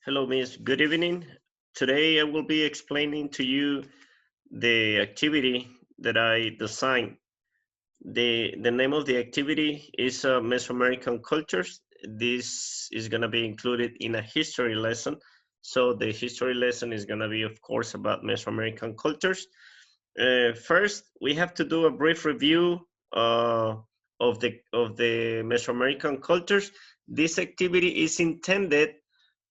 Hello, Miss. Good evening. Today I will be explaining to you the activity that I designed. The name of the activity is Mesoamerican Cultures. This is going to be included in a history lesson. So the history lesson is going to be, of course, about Mesoamerican cultures. First, we have to do a brief review uh, of the Mesoamerican cultures. This activity is intended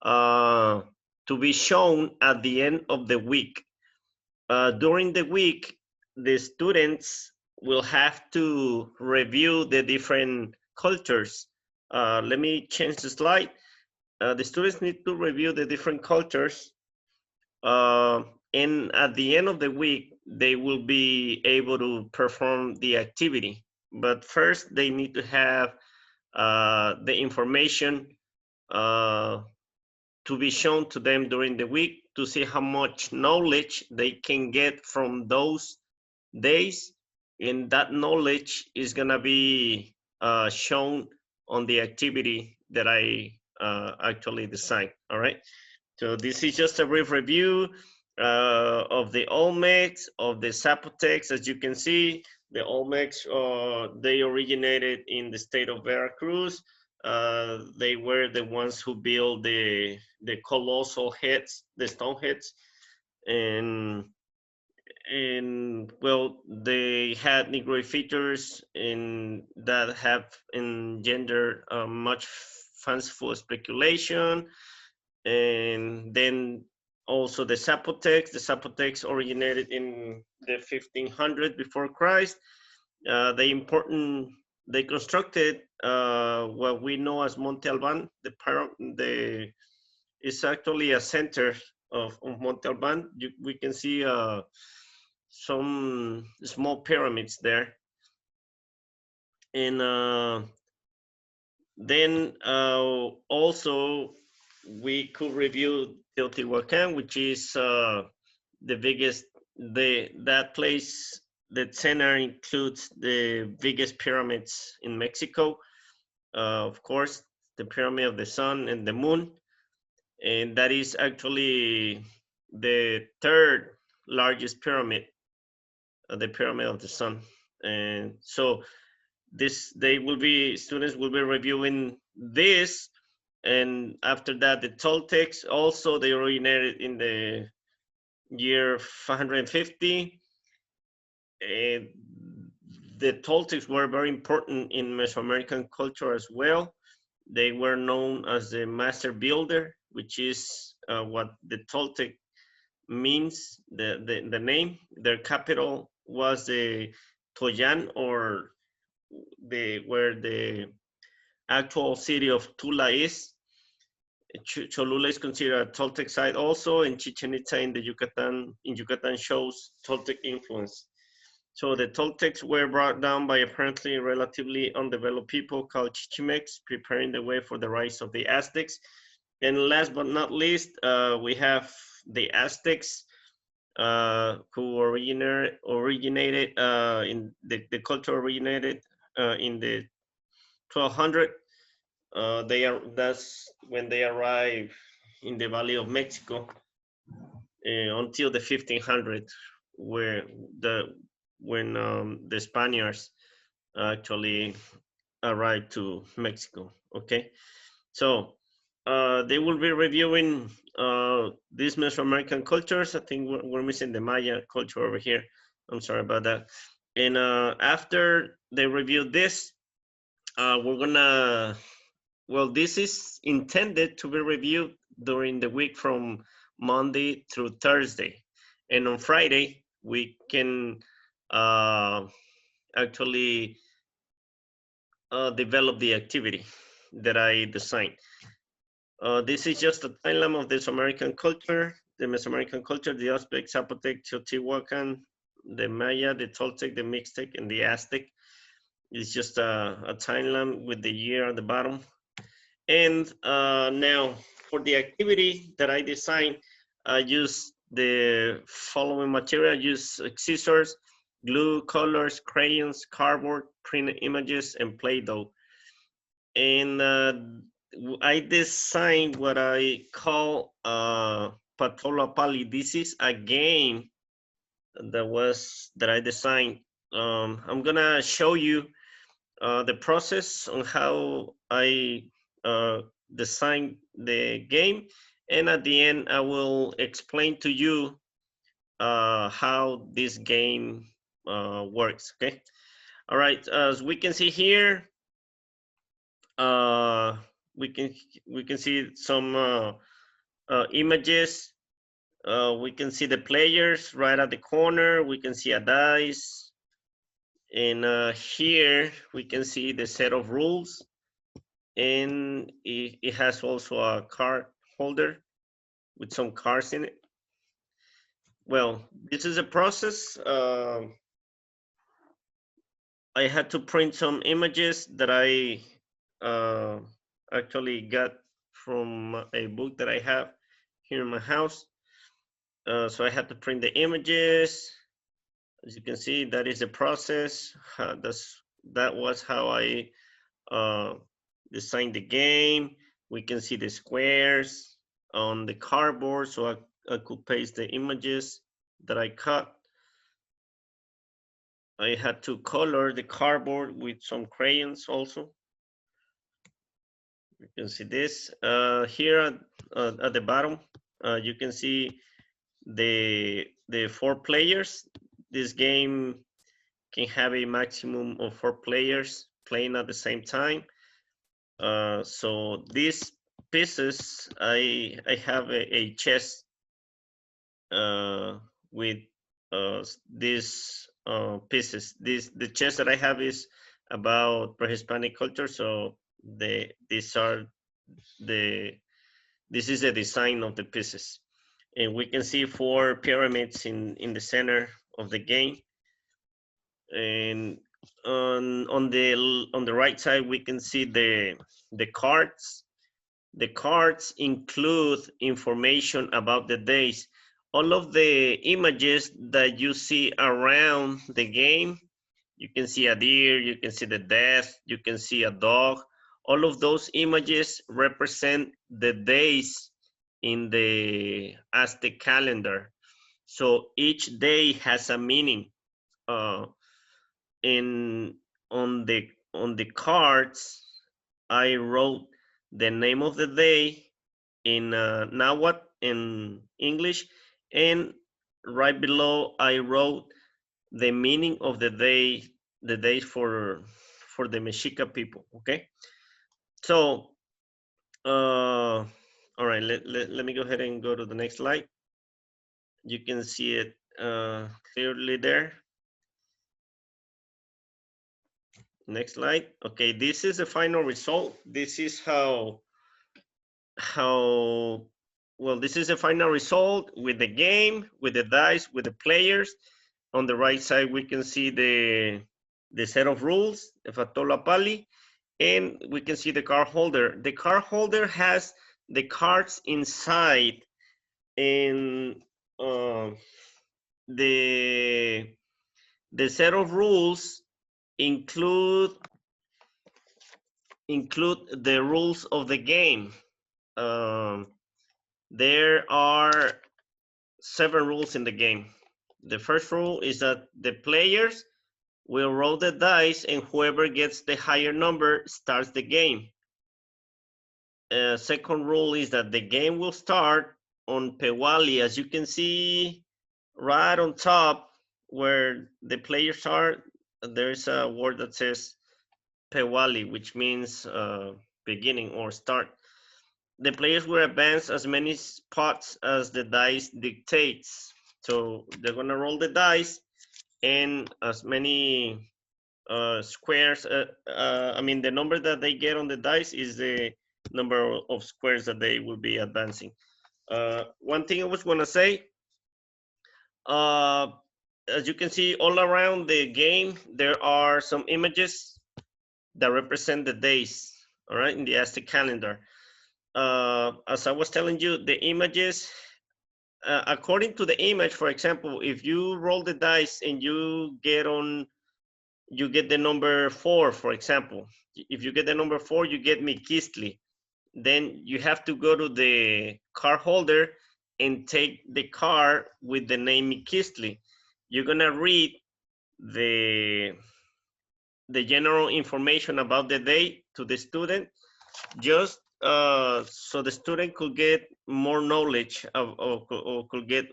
uh, to be shown at the end of the week. During the week, the students will have to review the different cultures. Let me change the slide. The students need to review the different cultures, uh, and at the end of the week, they will be able to perform the activity. But first, they need to have the information uh, to be shown to them during the week to see how much knowledge they can get from those days. And that knowledge is going to be shown on the activity that I actually designed. All right. So this is just a brief review of the Olmecs, of the Zapotecs. As you can see, the Olmecs, they originated in the state of Veracruz. They were the ones who built the colossal heads, the stone heads, and well, they had Negroid features and that have engendered much fanciful speculation. And then also the Zapotecs originated in the 1500 before Christ. They constructed what we know as Monte Alban. The is actually a center of Monte Alban. We can see some small pyramids there, and then also we could review Teotihuacan, which is the biggest. That place, the center includes the biggest pyramids in Mexico. Of course, the Pyramid of the Sun and the Moon, and that is actually the third largest pyramid, the Pyramid of the Sun. And so this they will be students will be reviewing this, and after that the Toltecs also they originated in the year 550. And the Toltecs were very important in Mesoamerican culture as well. They were known as the master builder, which is what the Toltec means, the name. Their capital was the Toyan, or where the actual city of Tula is. Cholula is considered a Toltec site also, and Chichen Itza in Yucatan shows Toltec influence. So the Toltecs were brought down by apparently relatively undeveloped people called Chichimecs, preparing the way for the rise of the Aztecs. And last but not least, we have the Aztecs, who originated in the culture originated in the 1200. That's when they arrived in the Valley of Mexico until the 1500, where the when the Spaniards actually arrived to Mexico. Okay, so they will be reviewing these Mesoamerican cultures. I think we're missing the Maya culture over here. I'm sorry about that. And after they review this, we're gonna, well, this is intended to be reviewed during the week from Monday through Thursday. And on Friday, we can uh, actually develop the activity that I designed. This is just a timeline of the Mesoamerican culture, the Aztec, Zapotec, Teotihuacan, the Maya, the Toltec, the Mixtec, and the Aztec. It's just a timeline with the year at the bottom. And now for the activity that I designed, I use the following material. I use scissors, glue, colors, crayons, cardboard, printed images, and Play-Doh. And I designed what I call PATOLUAPALI. This is a game that I designed. I'm gonna show you the process on how I designed the game, and at the end I will explain to you how this game works. Okay. All right. As we can see here, uh, we can we can see some images. We can see the players right at the corner. We can see a dice, and here we can see the set of rules, and it has also a card holder with some cards in it. Well, this is a process. I had to print some images that I uh, actually got from a book that I have here in my house. So I had to print the images. As you can see, that is the process. That was how I uh, designed the game. We can see the squares on the cardboard, so I could paste the images that I cut. I had to color the cardboard with some crayons also. You can see this here at the bottom. You can see the 4 players. This game can have a maximum of 4 players playing at the same time. So these pieces, I have a chest with these pieces. The chest that I have is about pre-Hispanic culture. So these are this is the design of the pieces, and we can see 4 pyramids in the center of the game, and on the right side we can see the cards. The cards include information about the days. All of the images that you see around the game, you can see a deer, you can see the death, you can see a dog. All of those images represent the days in the Aztec calendar. So each day has a meaning. Uh, in on the cards, I wrote the name of the day in Nahuatl in English, and right below I wrote the meaning of the day for the Mexica people. Okay, so all right, let me go ahead and go to the next slide. You can see it clearly there. Next slide. Okay, this is the final result. This is how well, this is the final result with the game, with the dice, with the players. On the right side we can see the set of rules, the PATOLUAPALI, and we can see the card holder. The card holder has the cards inside, and uh, the set of rules include the rules of the game. Um, there are 7 rules in the game. The first rule is that the players will roll the dice, and whoever gets the higher number starts the game. Second rule is that the game will start on Pewali. As you can see right on top where the players are, there's a word that says Pewali, which means beginning or start. The players will advance as many spots as the dice dictates. So they're gonna roll the dice, and as many squares, I mean, the number that they get on the dice is the number of squares that they will be advancing. One thing I was gonna say, uh, as you can see all around the game, there are some images that represent the days, all right, in the Aztec calendar. As I was telling you, the images, according to the image, for example, if you roll the dice and you get the number 4, for example. If you get the number 4, you get Mikistli. then you have to go to the card holder and take the card with the name Ikistli. You're gonna read the general information about the day to the student, just so the student could get more knowledge or could get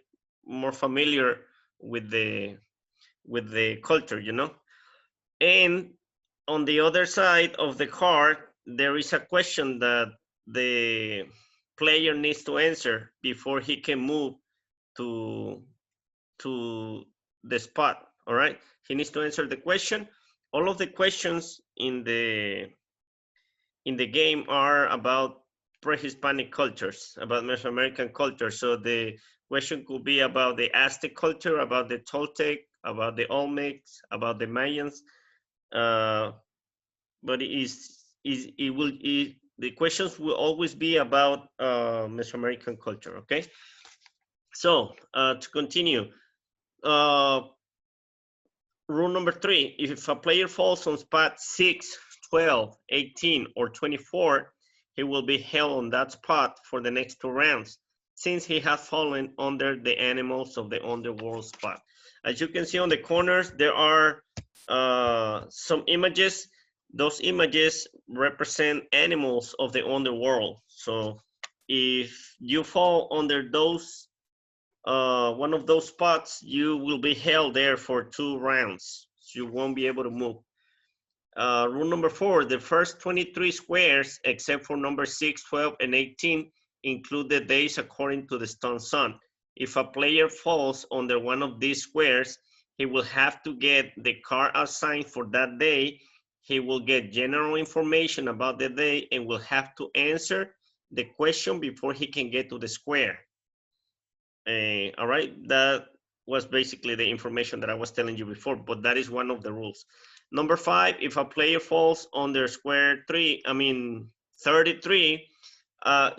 more familiar with the culture, you know. And on the other side of the card, there is a question that the player needs to answer before he can move to the spot. All right, he needs to answer the question. All of the questions in the game are about pre-Hispanic cultures, about Mesoamerican culture. So the question could be about the Aztec culture, about the Toltec, about the Olmecs, about the Mayans. But the questions will always be about Mesoamerican culture. Okay. So to continue, rule number 3: if a player falls on spot 6, 12, 18, or 24, he will be held on that spot for the next 2 rounds, since he has fallen under the animals of the underworld spot. As you can see on the corners, there are some images. Those images represent animals of the underworld. So if you fall under those one of those spots, you will be held there for 2 rounds. So you won't be able to move. Rule number 4: the first 23 squares, except for number 6, 12, and 18, include the days according to the stone sun. If a player falls under one of these squares, he will have to get the card assigned for that day. He will get general information about the day and will have to answer the question before he can get to the square. All right, that was basically the information that I was telling you before, but that is one of the rules. Number 5: if a player falls under square 33,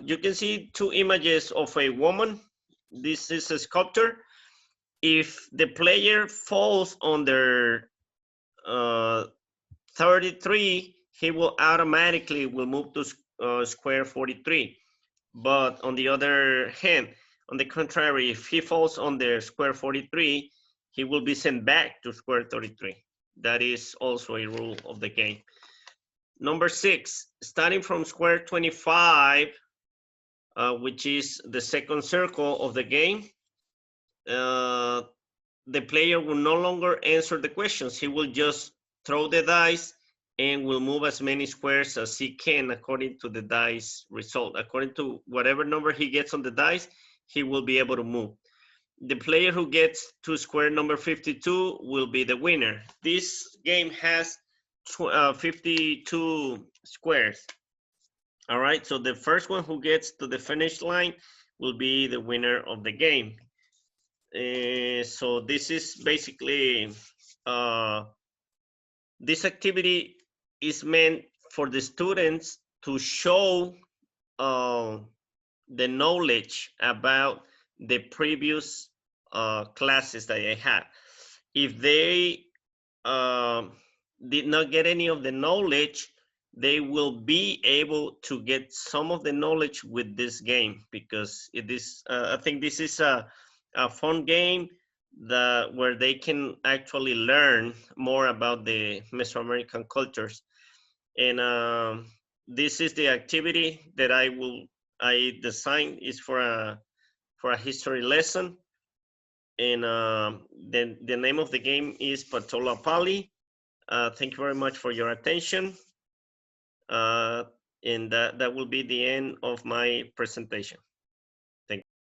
you can see 2 images of a woman. This is a sculpture. If the player falls under 33, he will automatically move to square 43. But on the other hand, on the contrary, if he falls on the square 43, he will be sent back to square 33. That is also a rule of the game. Number 6, starting from square 25, which is the second circle of the game, the player will no longer answer the questions. He will just throw the dice and will move as many squares as he can according to the dice result. According to whatever number he gets on the dice, he will be able to move. The player who gets to square number 52 will be the winner. This game has 52 squares. All right, so the first one who gets to the finish line will be the winner of the game. So this is basically, this activity is meant for the students to show the knowledge about the previous classes that they had. If they did not get any of the knowledge, they will be able to get some of the knowledge with this game, because it is, I think this is a fun game where they can actually learn more about the Mesoamerican cultures. And this is the activity that I designed. Is for a history lesson, and the name of the game is PATOLUAPALI. Thank you very much for your attention, and that will be the end of my presentation.